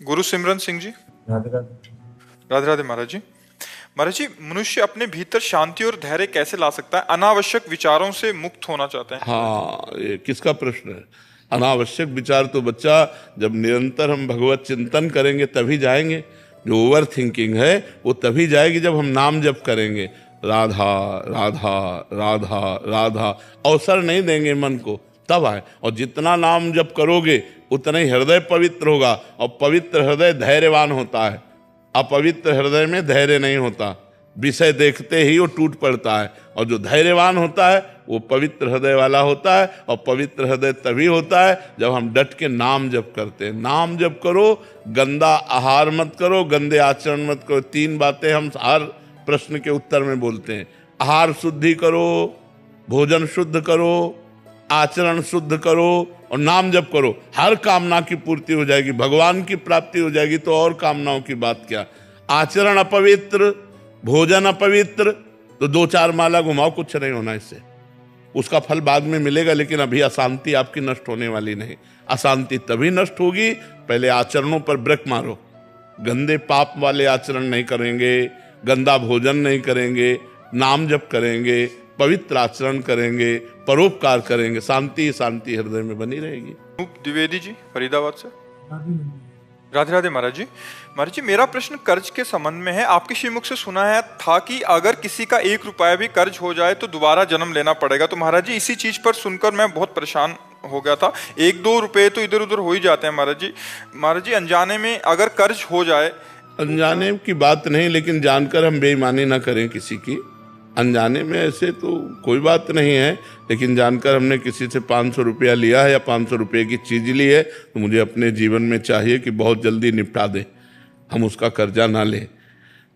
गुरु सिमरन सिंह जी। राधे राधे। राधे राधे महाराज जी। महाराज जी, मनुष्य अपने भीतर शांति और धैर्य कैसे ला सकता है? अनावश्यक विचारों से मुक्त होना चाहते हैं। हाँ, ये किसका प्रश्न है? अनावश्यक विचार तो बच्चा, जब निरंतर हम भगवत चिंतन करेंगे तभी जाएंगे। जो ओवर थिंकिंग है वो तभी जाएगी जब हम नाम जप करेंगे, राधा राधा राधा राधा। अवसर नहीं देंगे मन को, तब आए। और जितना नाम जप करोगे उतना ही हृदय पवित्र होगा, और पवित्र हृदय धैर्यवान होता है। अपवित्र हृदय में धैर्य नहीं होता, विषय देखते ही वो टूट पड़ता है। और जो धैर्यवान होता है वो पवित्र हृदय वाला होता है। और पवित्र हृदय तभी होता है जब हम डट के नाम जप करते हैं। नाम जप करो, गंदा आहार मत करो, गंदे आचरण मत करो। 3 बातें हम हर प्रश्न के उत्तर में बोलते हैं। आहार शुद्धि करो, भोजन शुद्ध करो, आचरण शुद्ध करो और नाम जप करो। हर कामना की पूर्ति हो जाएगी, भगवान की प्राप्ति हो जाएगी। तो और कामनाओं की बात क्या? आचरण अपवित्र, भोजन अपवित्र, तो 2-4 माला घुमाओ, कुछ नहीं होना इससे। उसका फल बाद में मिलेगा, लेकिन अभी अशांति आपकी नष्ट होने वाली नहीं। अशांति तभी नष्ट होगी, पहले आचरणों पर ब्रेक मारो। गंदे पाप वाले आचरण नहीं करेंगे, गंदा भोजन नहीं करेंगे, नाम जप करेंगे, पवित्र आचरण करेंगे, परोपकार करेंगे, शांति शांति हृदय में बनी रहेगी। अनूप द्विवेदी जी, फरीदाबाद से। राधे राधे। राधे राधे महाराज जी। महाराज जी, मेरा प्रश्न कर्ज के संबंध में है। आपके श्रीमुख से सुना है था कि अगर किसी का 1 रुपया भी कर्ज हो जाए तो दोबारा जन्म लेना पड़ेगा। तो महाराज जी, इसी चीज पर सुनकर मैं बहुत परेशान हो गया था। 1-2 रुपए तो इधर उधर हो ही जाते हैं महाराज जी। महाराज जी, अनजाने में अगर कर्ज हो जाए। अनजाने की बात नहीं, लेकिन जानकर हम बेईमानी ना करें किसी की। अनजाने में ऐसे तो कोई बात नहीं है, लेकिन जानकर हमने किसी से 500 रुपया लिया है या 500 रुपये की चीज़ ली है, तो मुझे अपने जीवन में चाहिए कि बहुत जल्दी निपटा दें, हम उसका कर्जा ना लें।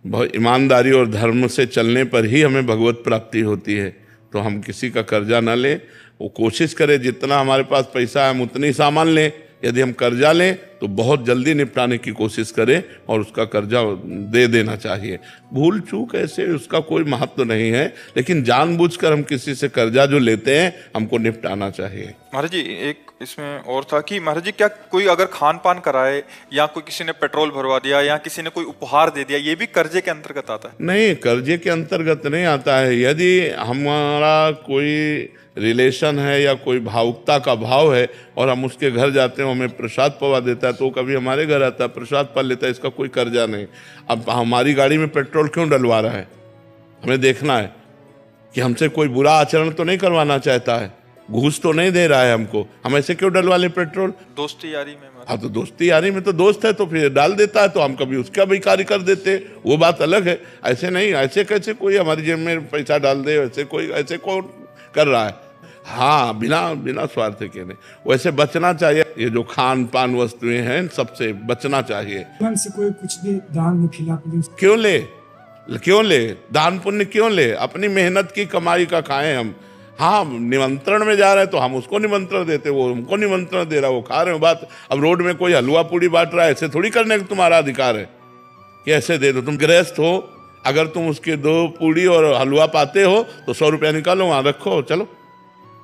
बहुत ईमानदारी और धर्म से चलने पर ही हमें भगवत प्राप्ति होती है। तो हम किसी का कर्जा ना लें, वो कोशिश करें जितना हमारे पास पैसा है हम उतनी सामान लें। यदि हम कर्जा लें तो बहुत जल्दी निपटाने की कोशिश करें और उसका कर्जा दे देना चाहिए। भूल चूक ऐसे उसका कोई महत्व नहीं है, लेकिन जानबूझकर हम किसी से कर्जा जो लेते हैं हमको निपटाना चाहिए। महाराज जी, एक इसमें और था कि महाराज जी, क्या कोई अगर खान पान कराए या कोई किसी ने पेट्रोल भरवा दिया या किसी ने कोई उपहार दे दिया, ये भी कर्जे के अंतर्गत आता है? नहीं, कर्जे के अंतर्गत नहीं आता है। यदि हमारा कोई रिलेशन है या कोई भावुकता का भाव है और हम उसके घर जाते हैं, हमें प्रसाद पवा देता है, तो कभी हमारे घर आता है, प्रसाद पा लेता है, इसका कोई कर्जा नहीं। अब हमारी गाड़ी में पेट्रोल क्यों डलवा रहा है, हमें देखना है कि हमसे कोई बुरा आचरण तो नहीं करवाना चाहता है, घूस तो नहीं दे रहा है हमको, हम ऐसे क्यों डलवा लें पेट्रोल? दोस्ती यारी में। हाँ, तो दोस्ती यारी में तो दोस्त है तो फिर डाल देता है, तो हम कभी उसका भी कार्य कर देते, वो बात अलग है। ऐसे नहीं, ऐसे कैसे कोई हमारी जेब में पैसा डाल दे, ऐसे कोई ऐसे कौन कर रहा है? हाँ, बिना बिना स्वार्थ के नहीं। वैसे बचना चाहिए, ये जो खान पान वस्तुएं हैं सबसे बचना चाहिए। मन से कोई कुछ भी दान में खिला दे। क्यों ले, क्यों ले दान पुण्य, क्यों ले? अपनी मेहनत की कमाई का खाएं हम। हाँ, निमंत्रण में जा रहे हैं तो हम उसको निमंत्रण देते, वो हमको निमंत्रण दे रहा, वो खा रहे हो। बात अब रोड में कोई हलवा पूड़ी बांट रहा है, ऐसे थोड़ी करने का तुम्हारा अधिकार है कि ऐसे दे दो। तुम गृहस्थ हो, अगर तुम उसके 2 पूड़ी और हलवा पाते हो तो 100 रुपया निकालो, वहां रखो, चलो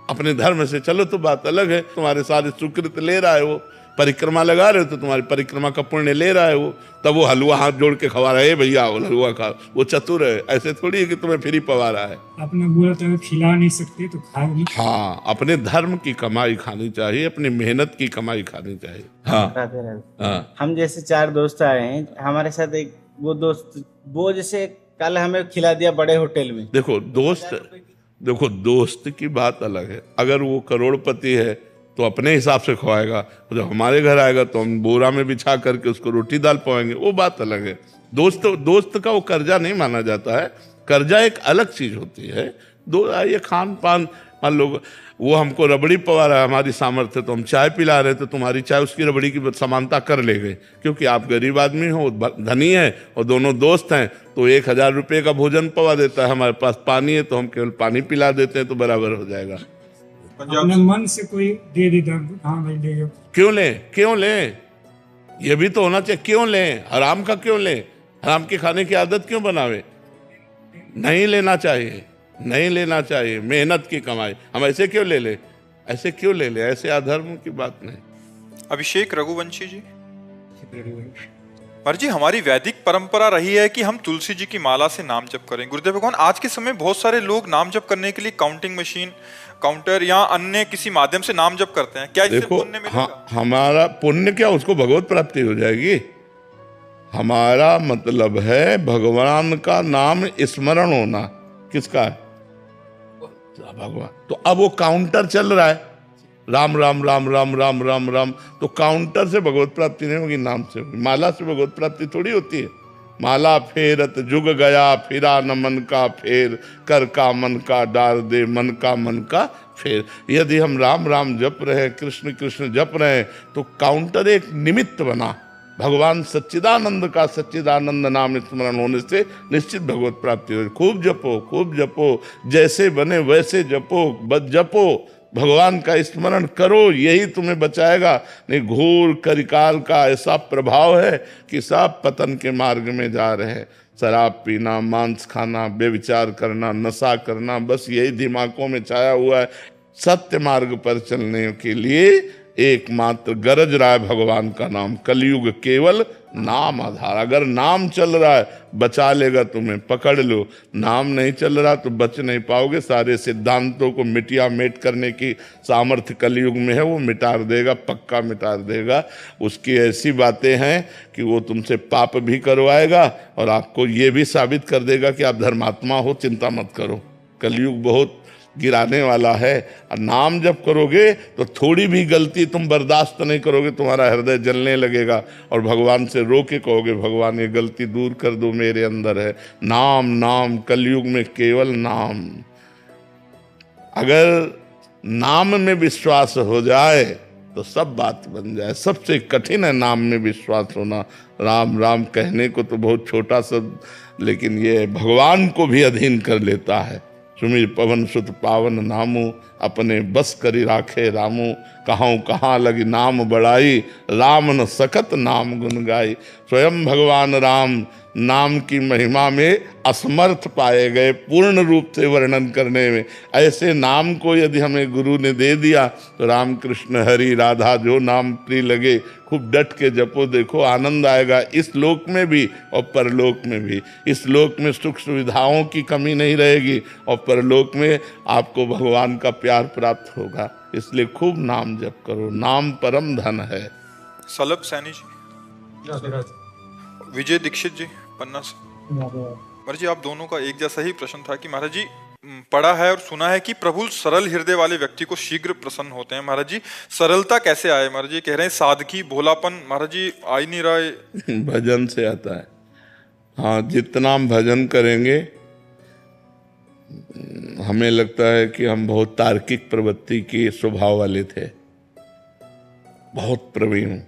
अपने धर्म से चलो, तो बात अलग है। तुम्हारे सारे सुकृत ले रहा है, वो परिक्रमा लगा रहे हो तो तुम्हारी परिक्रमा का पुण्य ले रहा है वो, तब वो हलवा हाथ जोड़ के खवा रहा है, भैया हलवा खा। वो चतुर है, ऐसे थोड़ी है कि तुम्हें फ्री पवा रहा है। आपने बोला था खिला नहीं सकते तो खा नहीं। हाँ, अपने धर्म की कमाई खानी चाहिए, अपनी मेहनत की कमाई खानी चाहिए। हाँ राधे राधे। हाँ। हम जैसे 4 दोस्त आए हैं, हमारे साथ एक वो दोस्त, वो जैसे कल हमें खिला दिया बड़े होटल में। देखो दोस्त की बात अलग है। अगर वो करोड़पति है तो अपने हिसाब से खवाएगा, जब हमारे घर आएगा तो हम बोरा में बिछा करके उसको रोटी दाल पवाएंगे, वो बात अलग है। दोस्त का वो कर्जा नहीं माना जाता है। कर्जा एक अलग चीज होती है। ये खान पान, मान लो वो हमको रबड़ी पवा रहा है, हमारी सामर्थ्य, तो हम चाय पिला रहे तो तुम्हारी चाय उसकी रबड़ी की समानता कर ले गए, क्योंकि आप गरीब आदमी हो, धनी है और दोनों दोस्त हैं, तो 1000 रुपये का भोजन पवा देता है, हमारे पास पानी है तो हम केवल पानी पिला देते हैं, तो बराबर हो जाएगा। अपने मन से कोई दे देता, हाँ भाई ले जाओ। क्यों ले? ये भी तो होना चाहिए। क्यों ले? हराम का क्यों ले? हराम के खाने की आदत क्यों बनावे? नहीं लेना चाहिए, नहीं लेना चाहिए। मेहनत की कमाई हम ऐसे क्यों ले ले? ऐसे अधर्म की बात नहीं। अभिषेक रघुवंशी जी। महाराज जी, हमारी वैदिक परंपरा रही है कि हम तुलसी जी की माला से नाम जप करें। गुरुदेव भगवान, आज के समय बहुत सारे लोग नाम जप करने के लिए काउंटिंग मशीन, काउंटर या अन्य किसी माध्यम से नाम जप करते हैं। क्या इससे देखो, पुण्य मिलेगा? हमारा पुण्य क्या, उसको भगवत प्राप्ति हो जाएगी। हमारा मतलब है भगवान का नाम स्मरण होना। किसका है? भगवान। तो अब वो काउंटर चल रहा है, राम राम राम राम राम राम राम, तो काउंटर से भगवत प्राप्ति नहीं होगी, नाम से होगी। माला से भगवत प्राप्ति थोड़ी होती है। माला फेरत जुग गया, फिरा न मन का फेर, कर का मन का डार दे, मन का फेर। यदि हम राम राम जप रहे, कृष्ण कृष्ण जप रहे, तो काउंटर एक निमित्त बना। भगवान सच्चिदानंद का सच्चिदानंद नाम स्मरण होने से निश्चित भगवत प्राप्ति हो। खूब जपो, खूब जपो, जैसे बने वैसे जपो, बस जपो, भगवान का स्मरण करो, यही तुम्हें बचाएगा। नहीं, घोर कलिकाल का ऐसा प्रभाव है कि सब पतन के मार्ग में जा रहे हैं। शराब पीना, मांस खाना, व्यभिचार करना, नशा करना, बस यही दिमागों में छाया हुआ है। सत्य मार्ग पर चलने के लिए एकमात्र गरज रहा है भगवान का नाम। कलयुग केवल नाम आधार। अगर नाम चल रहा है बचा लेगा तुम्हें, पकड़ लो। नाम नहीं चल रहा तो बच नहीं पाओगे। सारे सिद्धांतों को मिटिया मेट करने की सामर्थ्य कलयुग में है, वो मिटा देगा, पक्का मिटा देगा। उसकी ऐसी बातें हैं कि वो तुमसे पाप भी करवाएगा और आपको ये भी साबित कर देगा कि आप धर्मात्मा हो, चिंता मत करो। कलयुग बहुत गिराने वाला है। और नाम जब करोगे तो थोड़ी भी गलती तुम बर्दाश्त नहीं करोगे, तुम्हारा हृदय जलने लगेगा और भगवान से रो के कहोगे, भगवान ये गलती दूर कर दो, मेरे अंदर है। नाम नाम, कलयुग में केवल नाम। अगर नाम में विश्वास हो जाए तो सब बात बन जाए। सबसे कठिन है नाम में विश्वास होना। राम राम कहने को तो बहुत छोटा शब्द, लेकिन ये भगवान को भी अधीन कर लेता है। सुमिर पवन सुत पावन नामू, अपने बस करी राखे रामू। कहाँ कहाँ लगी नाम बड़ाई, राम न सकत नाम गुन गाई। स्वयं भगवान राम नाम की महिमा में असमर्थ पाए गए पूर्ण रूप से वर्णन करने में। ऐसे नाम को यदि हमें गुरु ने दे दिया तो राम कृष्ण हरि राधा जो नाम प्रिय लगे, खूब डट के जपो, देखो आनंद आएगा, इस लोक में भी और परलोक में भी। इस लोक में सुख सुविधाओं की कमी नहीं रहेगी और परलोक में आपको भगवान का प्यार प्राप्त होगा। इसलिए खूब नाम जप करो, नाम परम धन है। सलभ सैनी जी, विजय दीक्षित जी पन्ना से। महाराज जी, आप दोनों का एक जैसा ही प्रश्न था कि महाराज जी, पढ़ा है और सुना है कि प्रभु सरल हृदय वाले व्यक्ति को शीघ्र प्रसन्न होते हैं। महाराज जी, सरलता कैसे आए? महाराज जी कह रहे हैं सादगी, भोलापन, महाराज जी आ ही नहीं रहा है। भजन से आता है। हाँ, जितना हम भजन करेंगे, हमें लगता है कि हम बहुत तार्किक प्रवृत्ति के स्वभाव वाले थे, बहुत प्रवीण।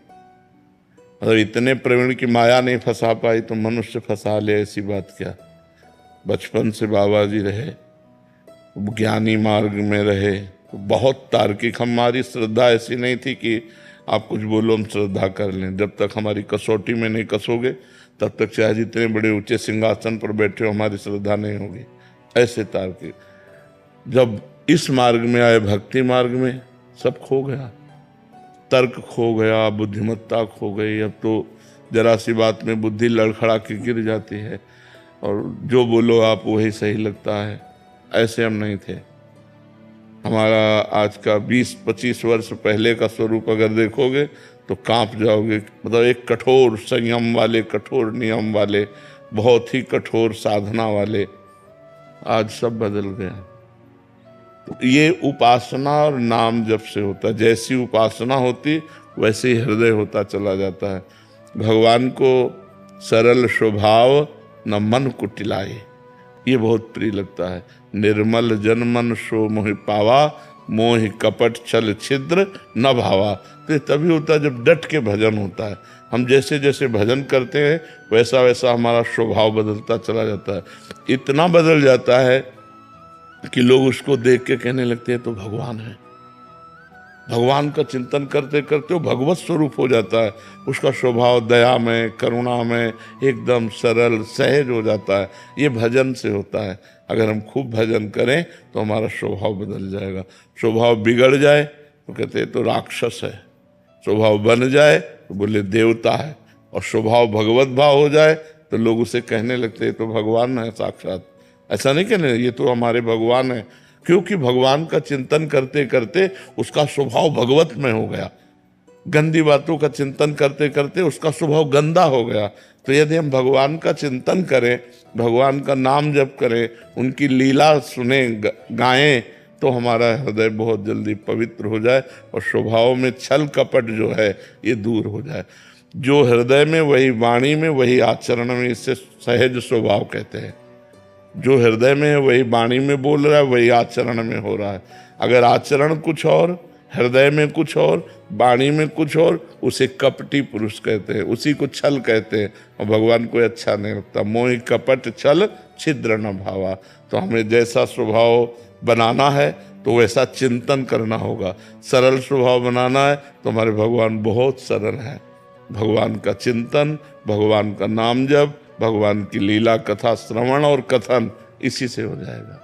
मतलब इतने प्रवीण की माया नहीं फंसा पाई तो मनुष्य फंसा ले, ऐसी बात क्या। बचपन से बाबा जी रहे, ज्ञानी मार्ग में रहे, बहुत तार्किक। हमारी श्रद्धा ऐसी नहीं थी कि आप कुछ बोलो हम श्रद्धा कर लें। जब तक हमारी कसौटी में नहीं कसोगे तब तक चाहे जितने बड़े ऊंचे सिंहासन पर बैठे हो, हमारी श्रद्धा नहीं होगी। ऐसे तार्किक। जब इस मार्ग में आए, भक्ति मार्ग में, सब खो गया। तर्क खो गया, बुद्धिमत्ता खो गई। अब तो जरा सी बात में बुद्धि लड़खड़ा के गिर जाती है और जो बोलो आप वही सही लगता है। ऐसे हम नहीं थे। हमारा आज का 20-25 वर्ष पहले का स्वरूप अगर देखोगे तो कांप जाओगे। मतलब एक कठोर संयम वाले, कठोर नियम वाले, बहुत ही कठोर साधना वाले, आज सब बदल गया। तो ये उपासना और नाम जप से होता है। जैसी उपासना होती वैसे ही हृदय होता चला जाता है। भगवान को सरल स्वभाव न मन कुटिलाए, ये बहुत प्रिय लगता है। निर्मल जन मन सो मोहि पावा, मोहि कपट छल छिद्र न भावा। तो तभी होता है जब डट के भजन होता है। हम जैसे जैसे भजन करते हैं वैसा वैसा हमारा स्वभाव बदलता चला जाता है। इतना बदल जाता है कि लोग उसको देख के कहने लगते हैं तो भगवान है। भगवान का चिंतन करते करते वो भगवत स्वरूप हो जाता है। उसका स्वभाव दया में, करुणा में एकदम सरल सहज हो जाता है। ये भजन से होता है। अगर हम खूब भजन करें तो हमारा स्वभाव बदल जाएगा। स्वभाव बिगड़ जाए तो कहते हैं तो राक्षस है, स्वभाव बन जाए तो बोले देवता है। और स्वभाव भगवत भाव हो जाए तो लोग उसे कहने लगते हैं तो भगवान है साक्षात। ऐसा नहीं कहने ये तो हमारे भगवान है, क्योंकि भगवान का चिंतन करते करते उसका स्वभाव भगवत में हो गया। गंदी बातों का चिंतन करते करते उसका स्वभाव गंदा हो गया। तो यदि हम भगवान का चिंतन करें, भगवान का नाम जप करें, उनकी लीला सुने, गाएं, तो हमारा हृदय बहुत जल्दी पवित्र हो जाए और स्वभाव में छल कपट जो है ये दूर हो जाए। जो हृदय में वही वाणी में वही आचरण में, इससे सहज स्वभाव कहते हैं। जो हृदय में है वही वाणी में बोल रहा है, वही आचरण में हो रहा है। अगर आचरण कुछ और, हृदय में कुछ और, वाणी में कुछ और, उसे कपटी पुरुष कहते हैं, उसी को छल कहते हैं। और भगवान को अच्छा नहीं लगता। मोहि कपट छल छिद्र न भावा। तो हमें जैसा स्वभाव बनाना है तो वैसा चिंतन करना होगा। सरल स्वभाव बनाना है तो हमारे भगवान बहुत सरल है। भगवान का चिंतन, भगवान का नाम जप, भगवान की लीला कथा श्रवण और कथन, इसी से हो जाएगा।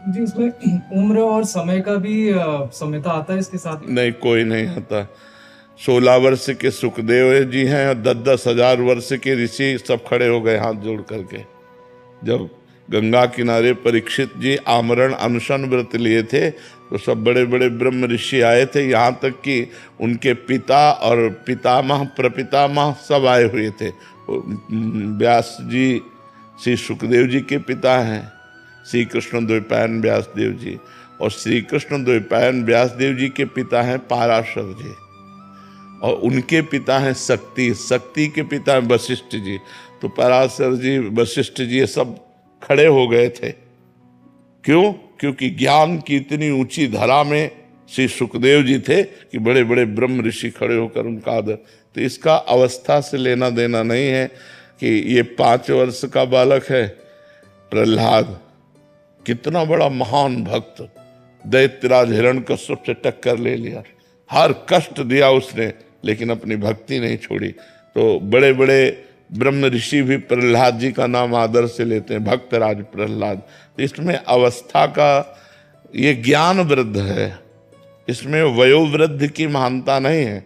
जी, इसमें उम्र और समय का भी समझौता आता है इसके साथ? नहीं, कोई नहीं आता। 16 वर्ष के सुखदेव जी हैं और 10-10 हजार वर्ष के ऋषि सब खड़े हो गए हाथ जोड़ करके। जब गंगा किनारे परीक्षित जी आमरण अनशन व्रत लिए थे तो सब बड़े बड़े ब्रह्म ऋषि आए थे, यहाँ तक कि उनके पिता और पितामह प्रपितामह सब आए हुए थे। व्यास जी श्री सुखदेव जी के पिता हैं, श्री कृष्ण द्वैपायन व्यास देव जी, और श्री कृष्ण द्वैपायन व्यास देव जी के पिता हैं पाराशर जी, और उनके पिता हैं शक्ति, शक्ति के पिता हैं वशिष्ठ जी। तो पराशर जी, वशिष्ठ जी ये सब खड़े हो गए थे। क्यों? क्योंकि ज्ञान की इतनी ऊंची धरा में श्री सुखदेव जी थे कि बड़े बड़े ब्रह्म ऋषि खड़े होकर उनका आदर। तो इसका अवस्था से लेना देना नहीं है कि ये 5 वर्ष का बालक है प्रहलाद, कितना बड़ा महान भक्त, दैत्यराज हिरण्यकश्यप से टक्कर ले लिया, हर कष्ट दिया उसने, लेकिन अपनी भक्ति नहीं छोड़ी। तो बड़े बड़े ब्रह्म ऋषि भी प्रहलाद जी का नाम आदर से लेते हैं, भक्तराज प्रहलाद। तो इसमें अवस्था का ये ज्ञान वृद्ध है, इसमें वयोवृद्ध की महानता नहीं है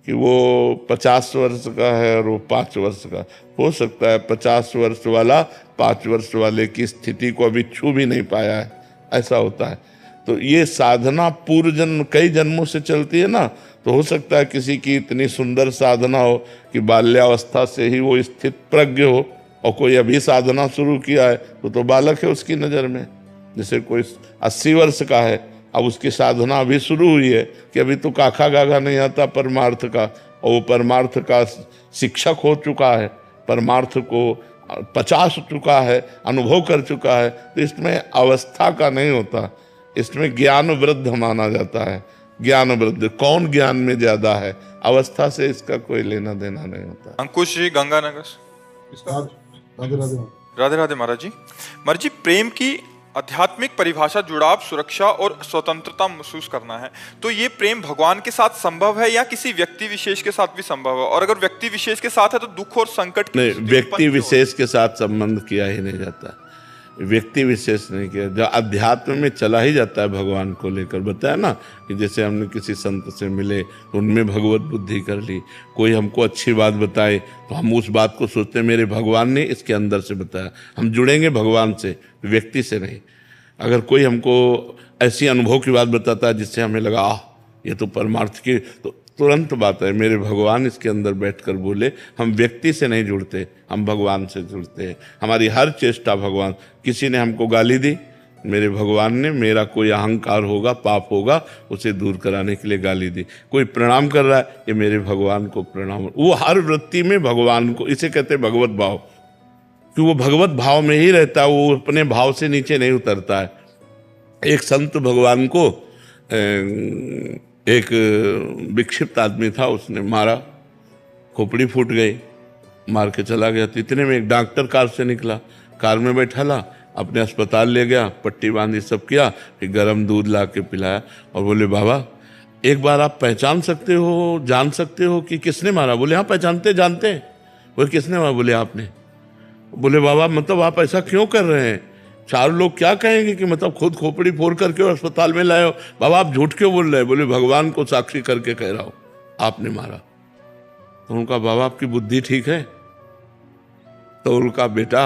कि वो 50 वर्ष का है और वो 5 वर्ष का। हो सकता है 50 वर्ष वाला 5 वर्ष वाले की स्थिति को अभी छू भी नहीं पाया है, ऐसा होता है। तो ये साधना पूर्व जन्म कई जन्मों से चलती है ना, तो हो सकता है किसी की इतनी सुंदर साधना हो कि बाल्यावस्था से ही वो स्थित प्रज्ञ हो, और कोई अभी साधना शुरू किया है तो बालक है उसकी नज़र में। जैसे कोई 80 वर्ष का है, अब उसकी साधना अभी शुरू हुई है कि अभी तो काखा गागा नहीं आता परमार्थ का, और वो परमार्थ का शिक्षक हो चुका है, परमार्थ को 50 चुका है, अनुभव कर चुका है। तो इसमें अवस्था का नहीं होता, इसमें ज्ञान वृद्ध माना जाता है। ज्ञान वृद्ध, कौन ज्ञान में ज्यादा है, अवस्था से इसका कोई लेना देना नहीं होता। अंकुश जी, गंगानगर। राधे राधे महाराज जी। महाराज जी, प्रेम की आध्यात्मिक परिभाषा जुड़ाव, सुरक्षा और स्वतंत्रता महसूस करना है। तो ये प्रेम भगवान के साथ संभव है या किसी व्यक्ति विशेष के साथ भी संभव है? और अगर व्यक्ति विशेष के साथ है तो दुख और संकट नहीं, व्यक्ति विशेष के साथ संबंध किया ही नहीं जाता, व्यक्ति विशेष नहीं किया। जो अध्यात्म में चला ही जाता है भगवान को लेकर। बताया ना कि जैसे हमने किसी संत से मिले तो उनमें भगवत बुद्धि कर ली, कोई हमको अच्छी बात बताए तो हम उस बात को सोचते हैं मेरे भगवान ने इसके अंदर से बताया। हम जुड़ेंगे भगवान से, व्यक्ति से नहीं। अगर कोई हमको ऐसी अनुभव की बात बताता है जिससे हमें लगा ये तो परमार्थ की, तो तुरंत बात है मेरे भगवान इसके अंदर बैठकर बोले। हम व्यक्ति से नहीं जुड़ते, हम भगवान से जुड़ते हैं। हमारी हर चेष्टा भगवान। किसी ने हमको गाली दी, मेरे भगवान ने, मेरा कोई अहंकार होगा, पाप होगा, उसे दूर कराने के लिए गाली दी। कोई प्रणाम कर रहा है, ये मेरे भगवान को प्रणाम। वो हर वृत्ति में भगवान को, इसे कहते हैं भगवत भाव, कि वो भगवत भाव में ही रहता है, वो अपने भाव से नीचे नहीं उतरता है। एक संत भगवान को, एक विक्षिप्त आदमी था, उसने मारा, खोपड़ी फूट गई, मार के चला गया। तो इतने में एक डॉक्टर कार से निकला, कार में बैठा ला, अपने अस्पताल ले गया, पट्टी बांधी, सब किया, फिर गर्म दूध ला के पिलाया और बोले बाबा एक बार आप पहचान सकते हो, जान सकते हो कि किसने मारा? बोले हाँ पहचानते जानते हैं। बोले किसने मारा? बोले आपने। बोले बाबा मतलब आप ऐसा क्यों कर रहे हैं? 4 लोग क्या कहेंगे कि मतलब खुद खोपड़ी फोड़ करके अस्पताल में लाए हो। बाबा आप झूठ क्यों बोल रहे हैं? बोले भगवान को साक्षी करके कह रहा हूं आपने मारा। तो उनका बाबा आपकी बुद्धि ठीक है? तो उनका बेटा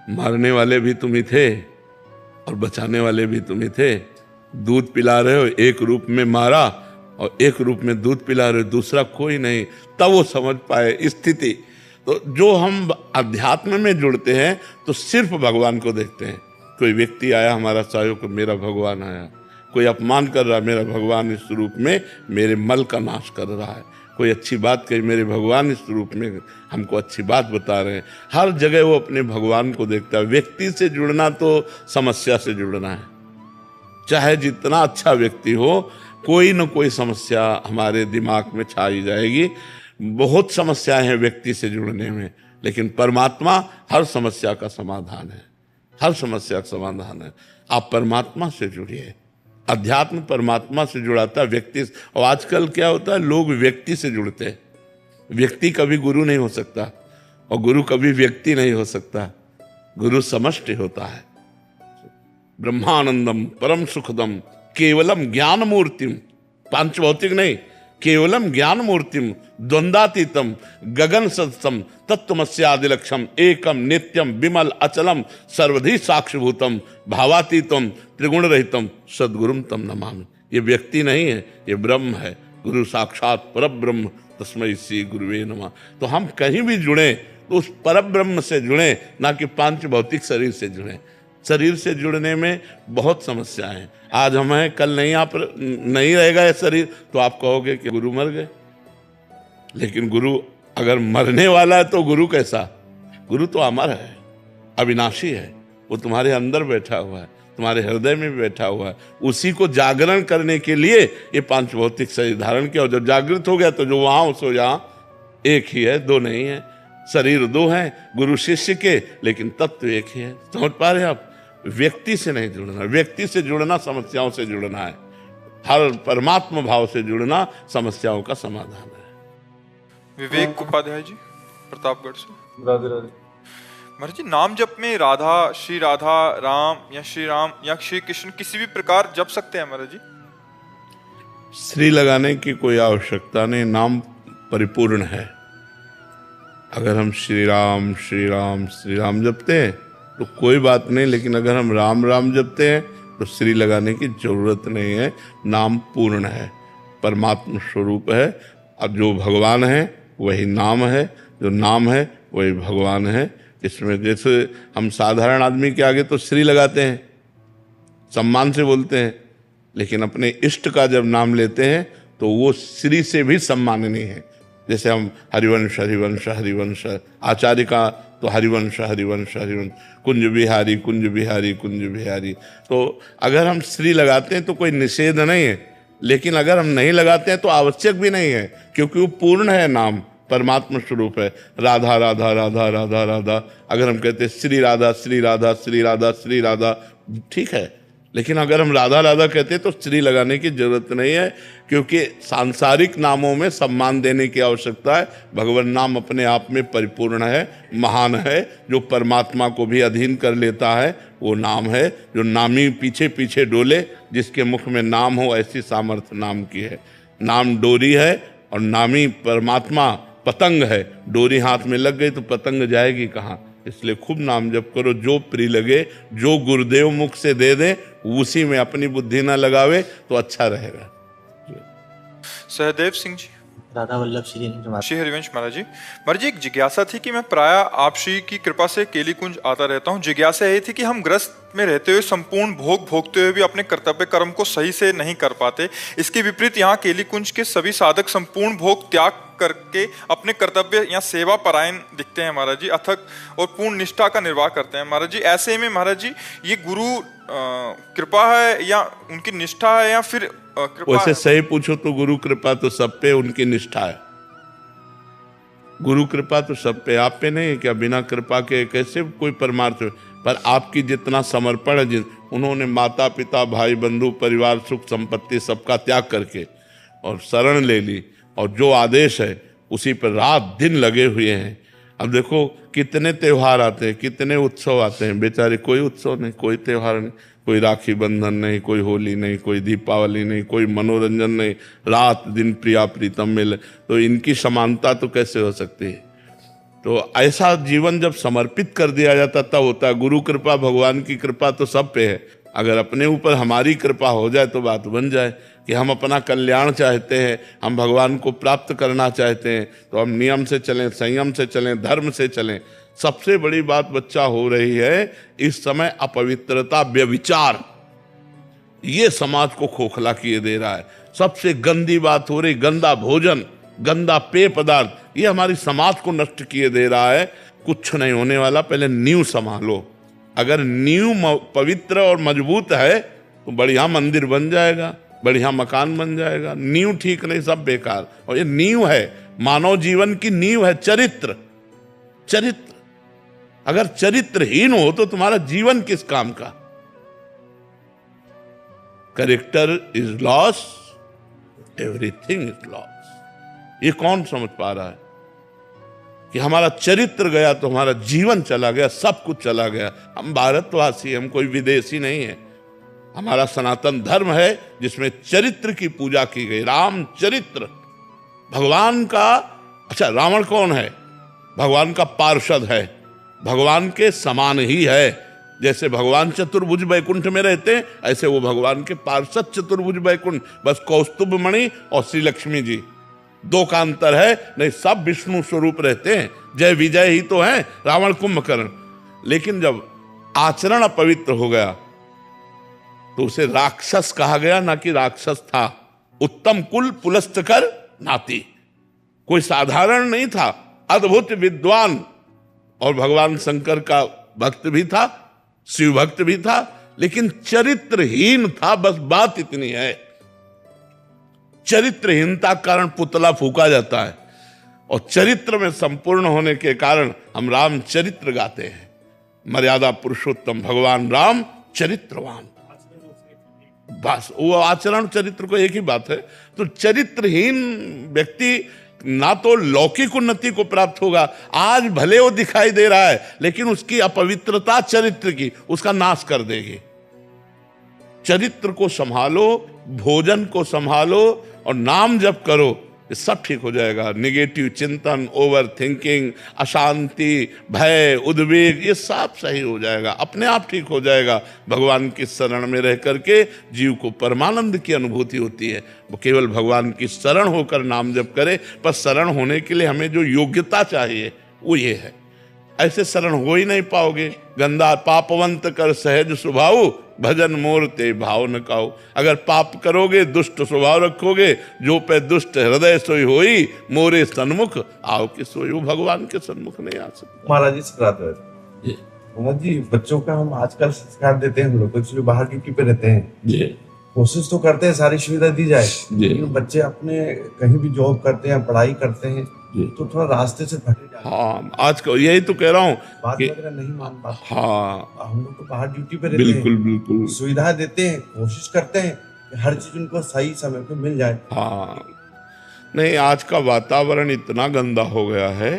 मारने वाले भी तुम ही थे और बचाने वाले भी तुम ही थे। दूध पिला रहे हो, एक रूप में मारा और एक रूप में दूध पिला रहे हो, दूसरा कोई नहीं। तब वो समझ पाए स्थिति। तो जो हम अध्यात्म में जुड़ते हैं तो सिर्फ भगवान को देखते हैं। कोई व्यक्ति आया हमारा सहयोग, मेरा भगवान आया। कोई अपमान कर रहा है, मेरा भगवान इस रूप में मेरे मल का नाश कर रहा है। कोई अच्छी बात कही, मेरे भगवान इस रूप में हमको अच्छी बात बता रहे हैं। हर जगह वो अपने भगवान को देखता है। व्यक्ति से जुड़ना तो समस्या से जुड़ना है। चाहे जितना अच्छा व्यक्ति हो, कोई न कोई समस्या हमारे दिमाग में छाई जाएगी। बहुत समस्याएं हैं व्यक्ति से जुड़ने में, लेकिन परमात्मा हर समस्या का समाधान है। हर समस्या का समाधान है। आप परमात्मा से जुड़िए। अध्यात्म परमात्मा से जुड़ाता है, व्यक्ति। और आजकल क्या होता है, लोग व्यक्ति से जुड़ते हैं। व्यक्ति कभी गुरु नहीं हो सकता और गुरु कभी व्यक्ति नहीं हो सकता। गुरु समष्टि होता है। ब्रह्मानंदम परम सुखदम केवलम ज्ञान मूर्तिम, पांच भौतिक नहीं, केवलम ज्ञान मूर्तिम द्वंद्वातीतम गगन सदसम तत्वमस्यादिलक्षम एकम नित्यम विमल अचलम सर्वधि साक्षिभूतम भावातीतम त्रिगुण रहितम सद्गुरुम तम नमामि। ये व्यक्ति नहीं है, ये ब्रह्म है। गुरु साक्षात परब्रह्म तस्मै श्री गुरुवे नमः। तो हम कहीं भी जुड़े तो उस परब्रह्म से जुड़े, ना कि पांच भौतिक शरीर से जुड़े। शरीर से जुड़ने में बहुत समस्याएं हैं। आज हम हैं, कल नहीं, आप नहीं रहेगा ये शरीर तो आप कहोगे कि गुरु मर गए। लेकिन गुरु अगर मरने वाला है तो गुरु कैसा? गुरु तो अमर है, अविनाशी है। वो तुम्हारे अंदर बैठा हुआ है, तुम्हारे हृदय में भी बैठा हुआ है। उसी को जागरण करने के लिए ये पांच भौतिक शरीर धारण किया। और जब जागृत हो गया तो जो वहां सो यहाँ एक ही है, दो नहीं है। शरीर दो हैं गुरु शिष्य के, लेकिन तत्व एक ही है। समझ पा रहे हैं आप? व्यक्ति से नहीं जुड़ना। व्यक्ति से जुड़ना समस्याओं से जुड़ना है। हर परमात्मा भाव से जुड़ना समस्याओं का समाधान है। विवेक उपाध्याय जी, प्रतापगढ़ से। राधे राधे। महाराज जी, नाम जप में राधा राम या श्री कृष्ण किसी भी प्रकार जप सकते हैं महाराज जी? श्री लगाने की कोई आवश्यकता नहीं, नाम परिपूर्ण है। अगर हम श्री राम श्री राम श्री राम जपते हैं तो कोई बात नहीं, लेकिन अगर हम राम राम जपते हैं तो श्री लगाने की जरूरत नहीं है। नाम पूर्ण है, परमात्मा स्वरूप है। अब जो भगवान है वही नाम है, जो नाम है वही भगवान है। इसमें जैसे हम साधारण आदमी के आगे तो श्री लगाते हैं, सम्मान से बोलते हैं, लेकिन अपने इष्ट का जब नाम लेते हैं तो वो श्री से भी सम्माननीय है। जैसे हम हरिवंश हरिवंश हरिवंश, आचार्य का तो हरिवंश हरिवंश हरिवंश, कुंज बिहारी कुंज बिहारी कुंज बिहारी। तो अगर हम श्री लगाते हैं तो कोई निषेध नहीं है, लेकिन अगर हम नहीं लगाते हैं तो आवश्यक भी नहीं है, क्योंकि वो पूर्ण है। नाम परमात्मा स्वरूप है। राधा राधा राधा राधा राधा, अगर हम कहते हैं श्री राधा श्री राधा श्री राधा श्री राधा, ठीक है। लेकिन अगर हम राधा राधा कहते हैं तो श्री लगाने की जरूरत नहीं है, क्योंकि सांसारिक नामों में सम्मान देने की आवश्यकता है। भगवान नाम अपने आप में परिपूर्ण है, महान है, जो परमात्मा को भी अधीन कर लेता है। वो नाम है जो नामी पीछे पीछे डोले, जिसके मुख में नाम हो, ऐसी सामर्थ्य नाम की है। नाम डोरी है और नामी परमात्मा पतंग है। डोरी हाथ में लग गई तो पतंग जाएगी कहाँ? इसलिए खूब नाम जप करो, जो प्रिय लगे, जो गुरुदेव मुख से दे दे, उसी में अपनी बुद्धि ना लगावे तो अच्छा रहेगा। सहदेव सिंह जी, राधा वल्लभ श्री हरिवंश महाराज जी, एक जिज्ञासा थी कि मैं प्राय आप श्री की कृपा से केली कुंज आता रहता हूँ। जिज्ञासा ये थी कि हम ग्रस्त में रहते हुए संपूर्ण भोग भोगते हुए भी अपने कर्तव्य कर्म को सही से नहीं कर पाते। इसके विपरीत यहाँ केली कुंज के सभी साधक संपूर्ण भोग त्याग करके अपने कर्तव्य या सेवा परायण दिखते हैं महाराज जी, अथक और पूर्ण निष्ठा का निर्वाह करते हैं महाराज जी। ऐसे में महाराज जी, ये गुरु कृपा है या उनकी निष्ठा है, या फिर कृपा वैसे है? सही पूछो तो गुरु कृपा तो सब पे, उनकी निष्ठा है। गुरु कृपा तो सब पे, आप पे नहीं। क्या बिना कृपा के कैसे कोई परमार्थ हो? पर आपकी जितना समर्पण है, उन्होंने माता पिता भाई बंधु परिवार सुख संपत्ति सबका त्याग करके और शरण ले ली, और जो आदेश है उसी पर रात दिन लगे हुए हैं। अब देखो कितने त्योहार आते हैं, कितने उत्सव आते हैं, बेचारे कोई उत्सव नहीं, कोई त्योहार नहीं, कोई राखी बंधन नहीं, कोई होली नहीं, कोई दीपावली नहीं, कोई मनोरंजन नहीं, रात दिन प्रिया प्रीतम मिले, तो इनकी समानता तो कैसे हो सकती है। तो ऐसा जीवन जब समर्पित कर दिया जाता तब होता है। गुरु कृपा, भगवान की कृपा तो सब पे है, अगर अपने ऊपर हमारी कृपा हो जाए तो बात बन जाए कि हम अपना कल्याण चाहते हैं, हम भगवान को प्राप्त करना चाहते हैं, तो हम नियम से चलें, संयम से चलें, धर्म से चलें। सबसे बड़ी बात बच्चा हो रही है इस समय अपवित्रता, व्यभिचार, ये समाज को खोखला किए दे रहा है। सबसे गंदी बात हो रही गंदा भोजन, गंदा पेय पदार्थ, ये हमारी समाज को नष्ट किए दे रहा है। कुछ नहीं होने वाला, पहले नींव संभालो। अगर नींव पवित्र और मजबूत है तो बढ़िया मंदिर बन जाएगा, बढ़िया मकान बन जाएगा। नींव ठीक नहीं, सब बेकार। और ये नींव है, मानव जीवन की नींव है चरित्र। चरित्र अगर चरित्रहीन हो तो तुम्हारा जीवन किस काम का। Character is loss, everything is loss. ये कौन समझ पा रहा है कि हमारा चरित्र गया तो हमारा जीवन चला गया, सब कुछ चला गया। हम भारतवासी, हम कोई विदेशी नहीं है। हमारा सनातन धर्म है जिसमें चरित्र की पूजा की गई। राम चरित्र भगवान का, अच्छा रावण कौन है? भगवान का पार्षद है, भगवान के समान ही है। जैसे भगवान चतुर्भुज वैकुंठ में रहते हैं, ऐसे वो भगवान के पार्षद चतुर्भुज वैकुंठ, बस कौस्तुभ मणि और श्री लक्ष्मी जी, दो का अंतर है, नहीं सब विष्णु स्वरूप रहते हैं। जय विजय ही तो है, रावण कुंभकर्ण। लेकिन जब आचरण अपवित्र हो गया तो उसे राक्षस कहा गया, ना कि राक्षस था। उत्तम कुल पुलस्त कर नाती, कोई साधारण नहीं था, अद्भुत विद्वान, और भगवान शंकर का भक्त भी था, शिव भक्त भी था, लेकिन चरित्रहीन था। बस बात इतनी है। चरित्रहीनता के कारण पुतला फूका जाता है, और चरित्र में संपूर्ण होने के कारण हम राम चरित्र गाते हैं। मर्यादा पुरुषोत्तम भगवान राम चरित्रवान, बस वो आचरण चरित्र को एक ही बात है। तो चरित्रहीन व्यक्ति ना तो लौकिक उन्नति को प्राप्त होगा, आज भले वो दिखाई दे रहा है, लेकिन उसकी अपवित्रता चरित्र की उसका नाश कर देगी। चरित्र को संभालो, भोजन को संभालो, और नाम जप करो, ये सब ठीक हो जाएगा। निगेटिव चिंतन, ओवर थिंकिंग, अशांति, भय, उद्वेग, ये सब सही हो जाएगा, अपने आप ठीक हो जाएगा। भगवान की शरण में रह करके जीव को परमानंद की अनुभूति होती है। वो केवल भगवान की शरण होकर नाम जप करे, पर शरण होने के लिए हमें जो योग्यता चाहिए वो ये है। ऐसे शरण हो ही नहीं पाओगे। गंदा पापवंत कर सहज स्वभाव, भजन मोर ते भाव न काओ। अगर पाप करोगे, दुष्ट स्वभाव रखोगे, जो पे दुष्ट हृदय सोई होई, मोरे सन्मुख आओ के सोई। वो भगवान के सन्मुख नहीं आ सकते। महाराज जी सिखाते हैं महाराज जी, बच्चों का हम आजकल संस्कार देते हैं। हम लोग एक्चुअली बाहर ड्यूटी पे रहते हैं जी, कोशिश तो करते हैं सारी सुविधा दी जाए, लेकिन बच्चे अपने कहीं भी जॉब करते हैं, पढ़ाई करते हैं, तो थोड़ा रास्ते से भटक जाते हैं। हाँ, आज को यही तो कह रहा हूँ, बात वगैरह नहीं मान पाते। हाँ, हम लोग तो बाहर ड्यूटी पे रहते बिल्कुल हैं, बिल्कुल सुविधा देते हैं, कोशिश करते हैं कि हर चीज उनको सही समय पे मिल जाए। हाँ, नहीं आज का वातावरण इतना गंदा हो गया है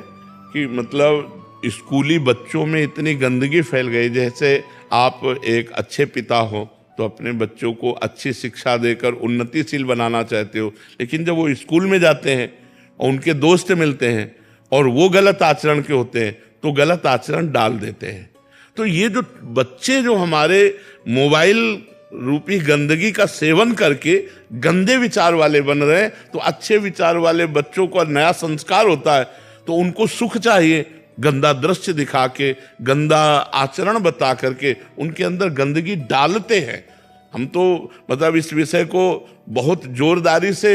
कि मतलब स्कूली बच्चों में इतनी गंदगी फैल गई। जैसे आप एक अच्छे पिता हो तो अपने बच्चों को अच्छी शिक्षा देकर उन्नतिशील बनाना चाहते हो, लेकिन जब वो स्कूल में जाते हैं और उनके दोस्त मिलते हैं और वो गलत आचरण के होते हैं तो गलत आचरण डाल देते हैं। तो ये जो बच्चे जो हमारे मोबाइल रूपी गंदगी का सेवन करके गंदे विचार वाले बन रहे हैं, तो अच्छे विचार वाले बच्चों को नया संस्कार होता है तो उनको सुख चाहिए। गंदा दृश्य दिखा के, गंदा आचरण बता करके उनके अंदर गंदगी डालते हैं। हम तो मतलब इस विषय को बहुत जोरदारी से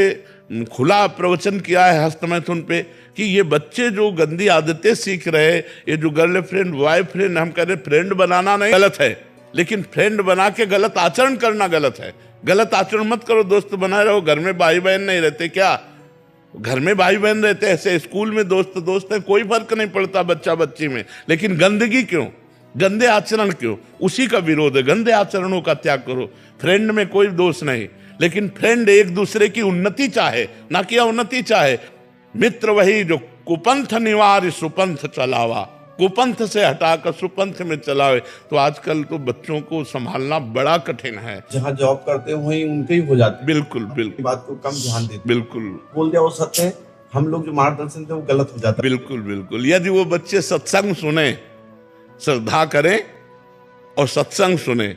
खुला प्रवचन किया है हस्तमैथुन पे कि ये बच्चे जो गंदी आदतें सीख रहे हैं, ये जो गर्लफ्रेंड बॉयफ्रेंड, हम कह रहे फ्रेंड बनाना नहीं गलत है, लेकिन फ्रेंड बना के गलत आचरण करना गलत है। गलत आचरण मत करो, दोस्त बनाए रहो। घर में भाई बहन नहीं रहते क्या? घर में भाई बहन रहते, ऐसे स्कूल में दोस्त है, कोई फर्क नहीं पड़ता बच्चा बच्ची में। लेकिन गंदगी क्यों, गंदे आचरण क्यों? उसी का विरोध है। गंदे आचरणों का त्याग करो। फ्रेंड में कोई दोष नहीं, लेकिन फ्रेंड एक दूसरे की उन्नति चाहे, ना कि अवनति चाहे। मित्र वही जो कुपंथ निवार सुपंथ चलावा, कुपंथ से हटाकर सुपंथ में चलावे। तो आजकल तो बच्चों को संभालना बड़ा कठिन है। जहाँ जॉब करते हैं वहीं उनके ही हो जाते हैं। बिल्कुल की बिल्कुल बात को कम ध्यान देते हैं। बिल्कुल बोल दिया वो सत्य है, हम लोग जो मार्गदर्शन थे वो गलत हो जाता है। बिल्कुल बिल्कुल। यदि वो बच्चे सत्संग सुने, श्रद्धा करें और सत्संग सुने,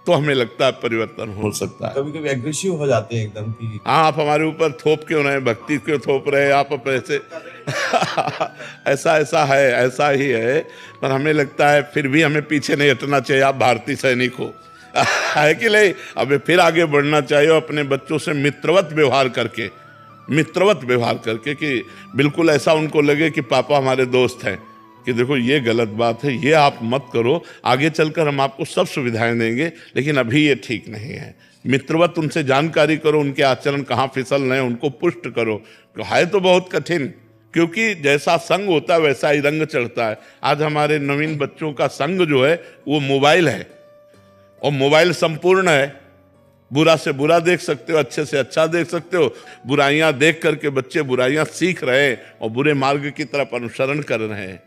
तो हमें लगता है परिवर्तन हो सकता है। कभी कभी एग्रेसिव हो जाते हैं एकदम की हाँ, आप हमारे ऊपर थोप क्यों रहे, भक्ति क्यों थोप रहे आप ऐसे ऐसा है, ऐसा ही है। पर हमें लगता है फिर भी हमें पीछे नहीं हटना चाहिए। आप भारतीय सैनिक हो है कि नहीं? अब फिर आगे बढ़ना चाहिए अपने बच्चों से मित्रवत व्यवहार करके, मित्रवत व्यवहार करके, कि बिल्कुल ऐसा उनको लगे कि पापा हमारे दोस्त हैं, कि देखो ये गलत बात है, ये आप मत करो, आगे चलकर हम आपको सब सुविधाएं देंगे, लेकिन अभी ये ठीक नहीं है। मित्रवत उनसे जानकारी करो, उनके आचरण कहाँ फिसल रहे हैं उनको पुष्ट करो। है तो बहुत कठिन, क्योंकि जैसा संग होता है वैसा ही रंग चढ़ता है। आज हमारे नवीन बच्चों का संग जो है वो मोबाइल है, और मोबाइल संपूर्ण है। बुरा से बुरा देख सकते हो, अच्छे से अच्छा देख सकते हो। बुराइयां देख करके बच्चे बुराइयां सीख रहे हैं और बुरे मार्ग की तरफ अनुसरण कर रहे हैं।